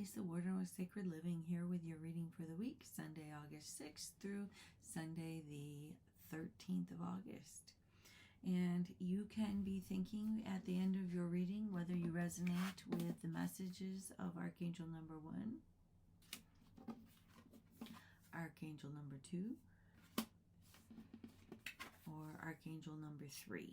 Lisa Warden with Sacred Living here with your reading for the week, Sunday, August 6th through Sunday, the 13th of August. And you can be thinking at the end of your reading whether you resonate with the messages of Archangel number 1, Archangel number 2, or Archangel number 3.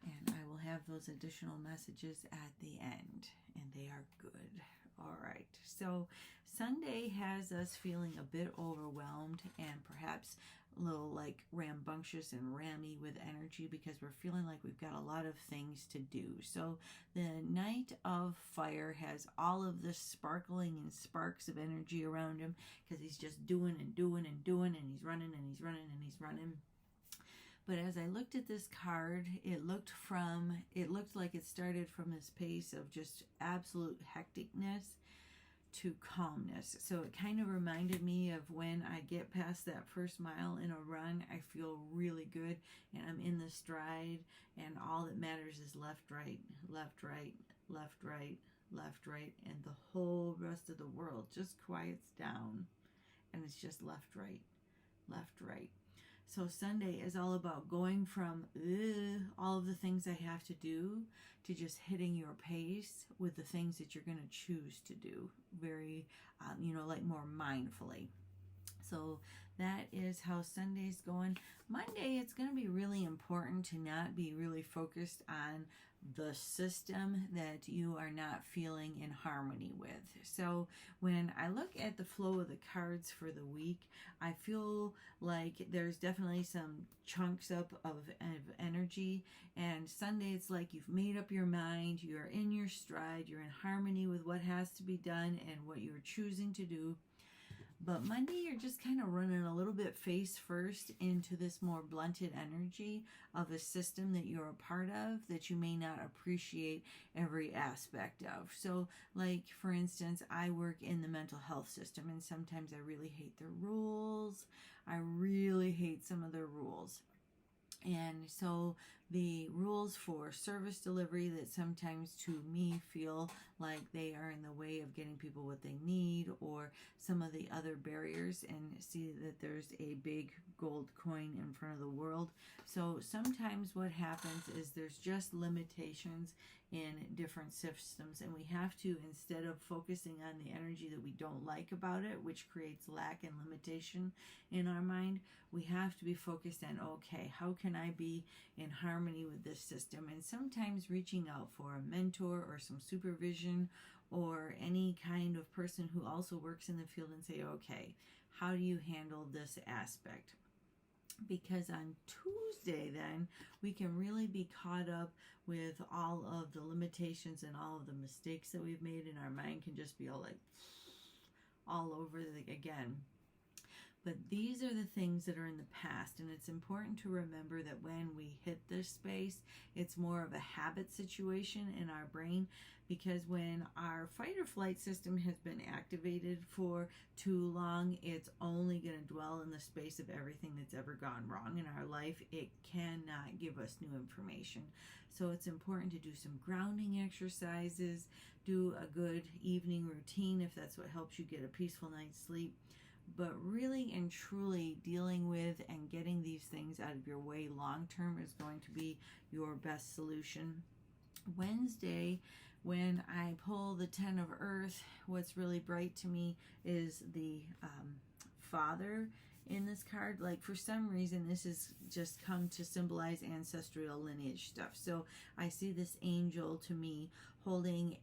And I will have those additional messages at the end, and they are good. All right, so Sunday has us feeling a bit overwhelmed and perhaps a little like rambunctious and rammy with energy because we're feeling like we've got a lot of things to do. So the Knight of Fire has all of this sparkling and sparks of energy around him because he's just doing and doing and doing, and he's running and he's running and he's running. But as I looked at this card, it looked like it started from this pace of just absolute hecticness to calmness. So it kind of reminded me of when I get past that first mile in a run, I feel really good and I'm in the stride, and all that matters is left, right, left, right, left, right, left, right, and the whole rest of the world just quiets down and it's just left, right, left, right. So Sunday is all about going from all of the things I have to do to just hitting your pace with the things that you're going to choose to do very, like more mindfully. So that is how Sunday's going. Monday, it's going to be really important to not be really focused on the system that you are not feeling in harmony with. So when I look at the flow of the cards for the week, I feel like there's definitely some chunks up of energy. And Sunday, it's like you've made up your mind, you're in your stride, you're in harmony with what has to be done and what you're choosing to do. But Monday, you're just kind of running a little bit face first into this more blunted energy of a system that you're a part of that you may not appreciate every aspect of. So, like, for instance, I work in the mental health system, and sometimes I really hate the rules. I really hate some of the rules. And so the rules for service delivery that sometimes to me feel like they are in the way of getting people what they need, or some of the other barriers, and see that there's a big gold coin in front of the world. So sometimes what happens is there's just limitations in different systems, and we have to, instead of focusing on the energy that we don't like about it, which creates lack and limitation in our mind, we have to be focused on, okay, how can I be in harmony with this system? And sometimes reaching out for a mentor or some supervision or any kind of person who also works in the field and say, okay, how do you handle this aspect? Because on Tuesday, then, we can really be caught up with all of the limitations and all of the mistakes that we've made, and our mind can just be all over again. But these are the things that are in the past, and it's important to remember that when we hit this space, it's more of a habit situation in our brain, because when our fight or flight system has been activated for too long, it's only going to dwell in the space of everything that's ever gone wrong in our life. It cannot give us new information. So it's important to do some grounding exercises, do a good evening routine if that's what helps you get a peaceful night's sleep. But really and truly dealing with and getting these things out of your way long term is going to be your best solution. Wednesday, when I pull the 10 of Earth, what's really bright to me is the Father in this card. Like, for some reason, this has just come to symbolize ancestral lineage stuff. So I see this angel to me holding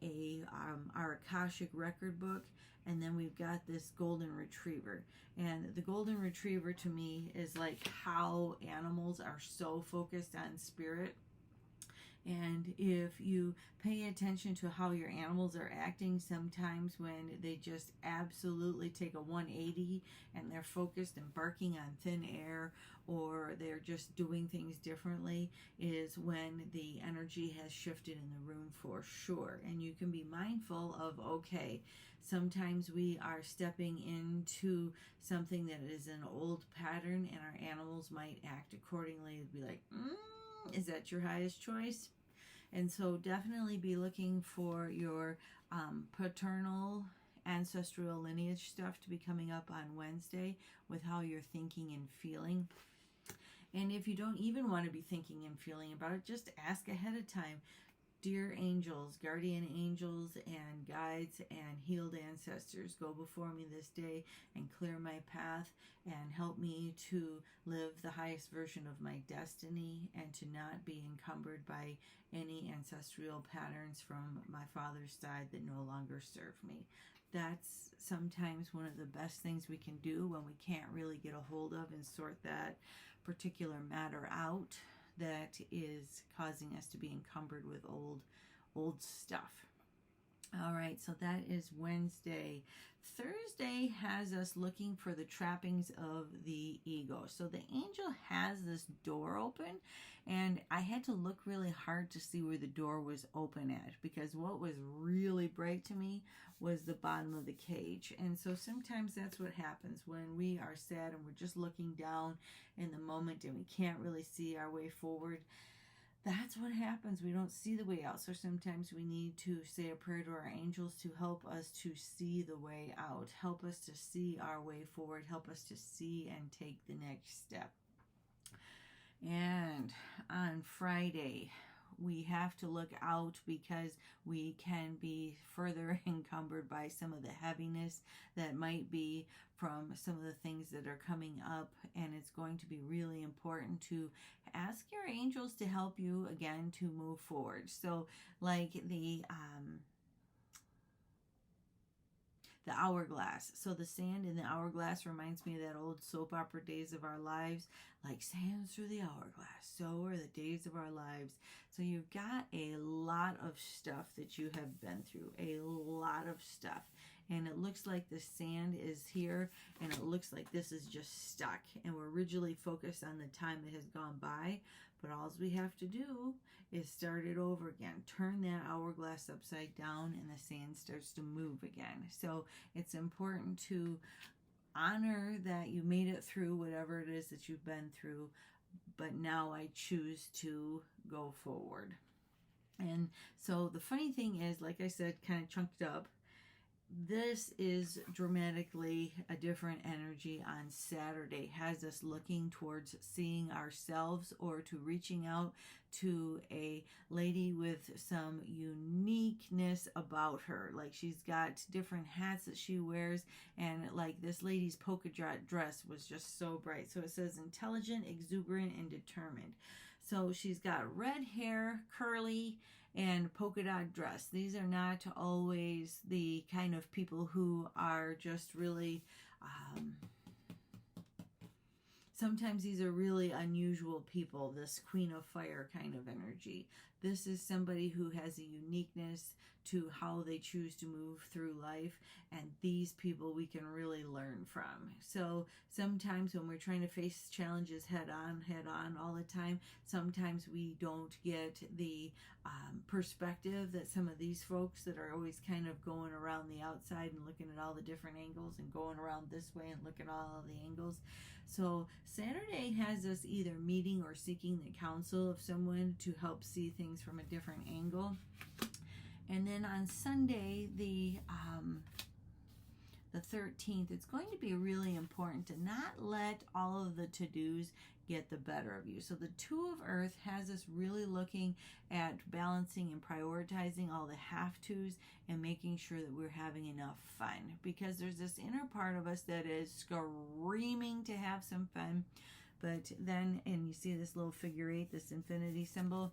our Akashic record book, and then we've got this golden retriever. And the golden retriever to me is like how animals are so focused on spirit. And if you pay attention to how your animals are acting sometimes when they just absolutely take a 180 and they're focused and barking on thin air, or they're just doing things differently, is when the energy has shifted in the room for sure. And you can be mindful of, okay, sometimes we are stepping into something that is an old pattern, and our animals might act accordingly. It'd be like, is that your highest choice? And so definitely be looking for your paternal ancestral lineage stuff to be coming up on Wednesday with how you're thinking and feeling. And if you don't even want to be thinking and feeling about it, just ask ahead of time. Dear angels, guardian angels, and guides, and healed ancestors, go before me this day and clear my path and help me to live the highest version of my destiny and to not be encumbered by any ancestral patterns from my father's side that no longer serve me. That's sometimes one of the best things we can do when we can't really get a hold of and sort that particular matter out that is causing us to be encumbered with old stuff. All right, so that is Wednesday. Thursday has us looking for the trappings of the ego. So the angel has this door open, and I had to look really hard to see where the door was open at, because what was really bright to me was the bottom of the cage. And so sometimes that's what happens when we are sad and we're just looking down in the moment and we can't really see our way forward. That's what happens. We don't see the way out. So sometimes we need to say a prayer to our angels to help us to see the way out, help us to see our way forward, help us to see and take the next step. And on Friday, we have to look out because we can be further encumbered by some of the heaviness that might be from some of the things that are coming up, and it's going to be really important to ask your angels to help you again to move forward. So like the hourglass. So the sand in the hourglass reminds me of that old soap opera Days of Our Lives, like sands through the hourglass. So are the days of our lives. So you've got a lot of stuff that you have been through, a lot of stuff. And it looks like the sand is here, and it looks like this is just stuck. And we're originally focused on the time that has gone by, but all we have to do is start it over again. Turn that hourglass upside down, and the sand starts to move again. So it's important to honor that you made it through whatever it is that you've been through, but now I choose to go forward. And so the funny thing is, like I said, kind of chunked up, this is dramatically a different energy on Saturday. Has us looking towards seeing ourselves or to reaching out to a lady with some uniqueness about her. Like she's got different hats that she wears, and like this lady's polka dot dress was just so bright. So it says intelligent, exuberant, and determined. So she's got red hair, curly, and polka dot dress. These are not always the kind of people who are just really, sometimes these are really unusual people, this Queen of Fire kind of energy. This is somebody who has a uniqueness to how they choose to move through life, and these people we can really learn from. So sometimes when we're trying to face challenges head on all the time, sometimes we don't get the perspective that some of these folks that are always kind of going around the outside and looking at all the different angles and going around this way and looking at all of the angles. So Saturday has us either meeting or seeking the counsel of someone to help see things from a different angle. And then on Sunday, the 13th, it's going to be really important to not let all of the to-dos get the better of you. So the Two of Earth has us really looking at balancing and prioritizing all the have-tos and making sure that we're having enough fun, because there's this inner part of us that is screaming to have some fun, but then, and you see this little figure 8, this infinity symbol,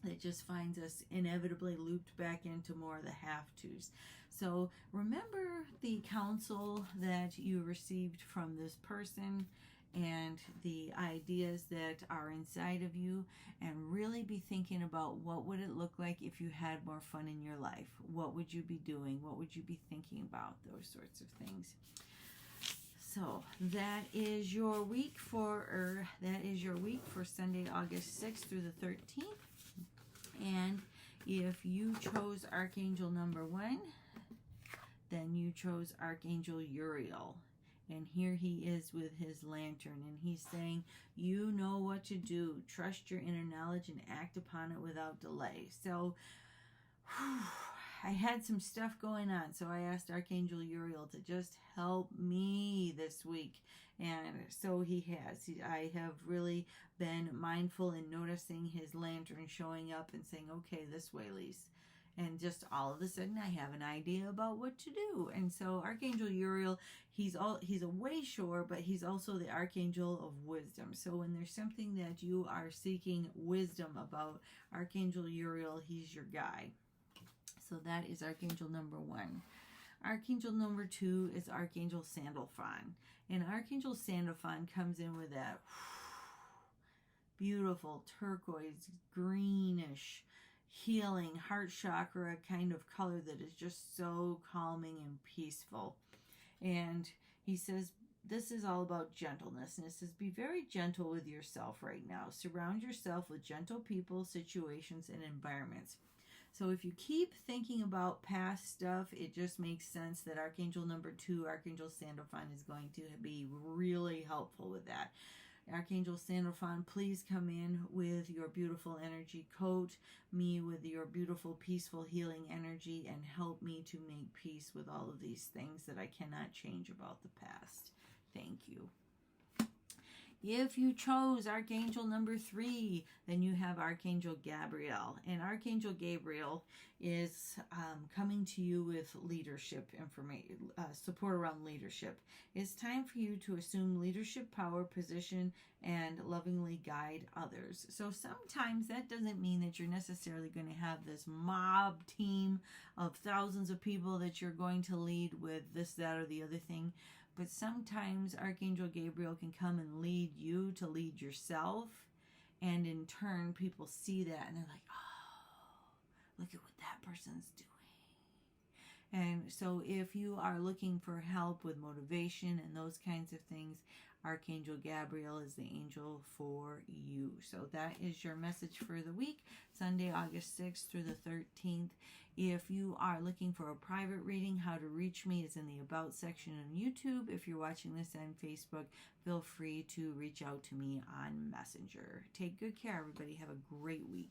that just finds us inevitably looped back into more of the have-tos. So remember the counsel that you received from this person and the ideas that are inside of you, and really be thinking about what would it look like if you had more fun in your life. What would you be doing? What would you be thinking about? Those sorts of things. So that is your week for Sunday, August 6th through the 13th. And if you chose Archangel number 1, then you chose Archangel Uriel. And here he is with his lantern, and he's saying, you know what to do. Trust your inner knowledge and act upon it without delay. So I had some stuff going on, so I asked Archangel Uriel to just help me this week. And so he has. I have really been mindful in noticing his lantern showing up and saying, okay, this way, Lise. And just all of a sudden, I have an idea about what to do. And so Archangel Uriel, he's a way shore, but he's also the Archangel of wisdom. So when there's something that you are seeking wisdom about, Archangel Uriel, he's your guy. So that is Archangel number 1. Archangel number 2 is Archangel Sandalphon. And Archangel Sandalphon comes in with that beautiful turquoise, greenish, healing heart chakra kind of color that is just so calming and peaceful. And he says, this is all about gentleness. And it says, be very gentle with yourself right now. Surround yourself with gentle people, situations, and environments. So if you keep thinking about past stuff, it just makes sense that Archangel number 2, Archangel Sandalphon, is going to be really helpful with that. Archangel Sandalphon, please come in with your beautiful energy. Coat me with your beautiful, peaceful, healing energy and help me to make peace with all of these things that I cannot change about the past. Thank you. If you chose Archangel number 3, then you have Archangel Gabriel. And Archangel Gabriel is coming to you with leadership information, support around leadership. It's time for you to assume leadership power, position, and lovingly guide others. So sometimes that doesn't mean that you're necessarily going to have this mob team of thousands of people that you're going to lead with this, that, or the other thing. But sometimes Archangel Gabriel can come and lead you to lead yourself. And in turn, people see that and they're like, oh, look at what that person's doing. And so if you are looking for help with motivation and those kinds of things, Archangel Gabriel is the angel for you. So that is your message for the week, Sunday, August 6th through the 13th. If you are looking for a private reading, how to reach me is in the About section on YouTube. If you're watching this on Facebook, feel free to reach out to me on Messenger. Take good care, everybody. Have a great week.